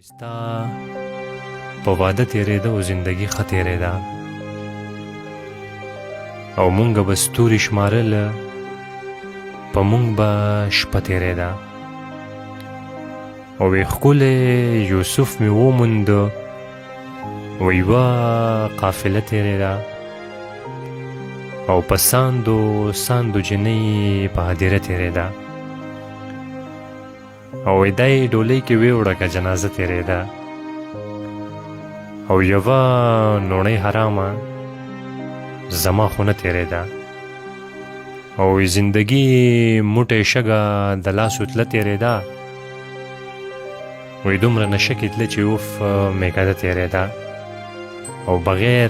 ستا په واده تېرېده او زندګي ښه تېرېده او مونږ به ستوري شمارله په مونږ به شپه تېرېده او وی ښکلی یوسف مې وموند و یوه قافله تېرېده او په ساندو ساندو جنۍ په هدیره تېرېده او دا یې ډولۍ کې ویوړه که جنازه تېرېده او یوه نوڼۍ حرامه زما خو نه تېرېده او زندګي موټی شګه د لاس وتله تېرېده وی دومره نشه کې تله چې اوف میکده تېرېده او بغیر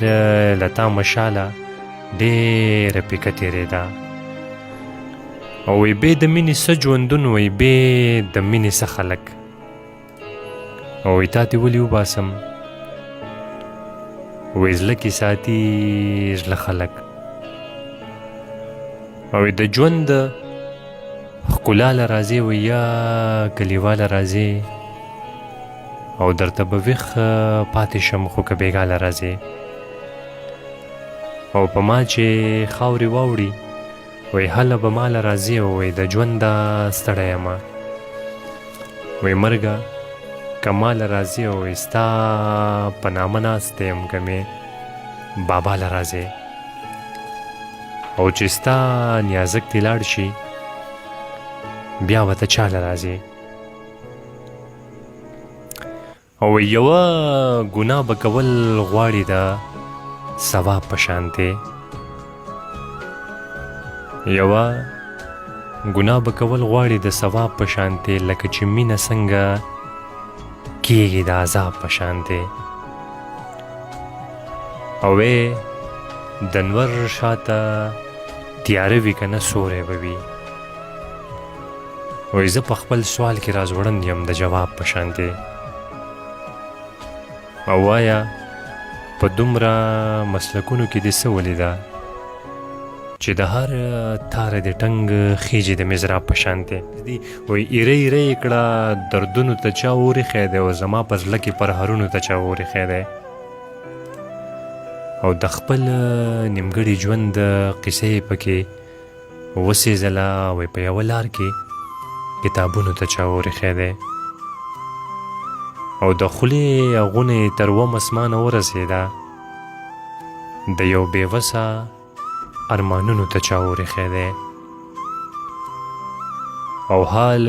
له تا مشاله ډېره پیکه تېرېده او وی بې د مینې څه ژوندون وی بې د مینې څه خلک او وی تا دې ولې وباسم وی زړه کې ساتي زړه خلک او د ژوند ښکلا له راځې وی یا کلیواله راځې او درته به ویښ پاتې شم خو که بېګاله راځې او په ما چې خاورې واوړي وی هله به ماله راځي او وی د ژونده ستړی یمه وی مرګه که ماله راځي او وی ستا په نامه ناست یم که مې بابا له راځي او چې ستا نیازک دې لاړ شي بیا به ته چا له راځي او یوه ګناه به کول غواړي د ثواب په شانتې یوه ګناه به کول غواړي د ثواب په شانتې لکه چې مینه څنګه کیږي د عذاب په شانتې او د انور شاته تیاره وي که نه سوری به وي وایي زه په خپل سوال کې رازوړند یم د جواب په شانتې او وایه په دومره مسلکونو کې دې څه ولیده چې د هر تاره دې ټنګ خیجې د مزراب په شانتې وایي ایره ایره یې کړه دردونو ته چا وریښی دی او زما په زړه کې پرهرونو ته چا وریښی دی او د خپل نیمګړي ژوند قصه یې پکې وسېځله وایي په یوه لار کې کتابونو ته چا وریښی دی او د خولې غونې تر اووم اسمانه ورسېده د یو بېوسه ارمانونو ته چا وریښی دی او حال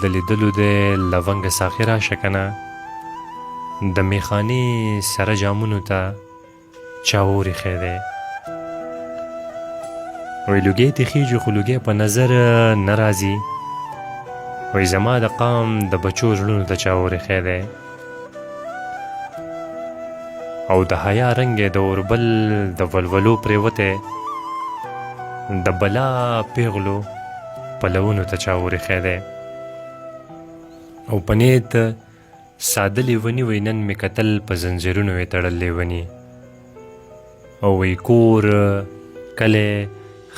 د لیدلو دی لونګه ساقي راشه که نه د میخانې سره جامونو ته چا وریښی دی وایي لوګی دې خیږي خو لوګی په نظر نه راځي وایي زما د قام د بچو زړونو ته چا وریښی دی او د حیا رنګ د اوربل د ولولو پرېوتی د بلا پیغلو پلونو ته چا وریښی دی او په نیت ساده لیوني وایي نن مې کتل په زنځیرونو یې تړل لیوني او وایي کور کلی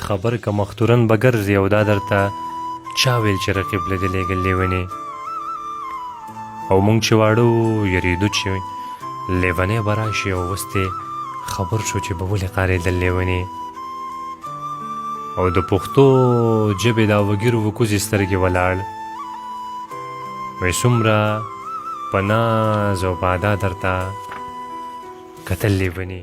خبر که مختورن به ګرځي او دا درته چا ویل چې رقیب له دې لېږل لیوني او موږ چې واړه یریدو چې لیونی به راشي او اوس دې خبر شو چې به ولې قارېدل لیوني او د پښتو ژبې دا وګیرو وکوزې سترګې ولاړ وایي څومره په ناز او په ادا درته کتل لیوني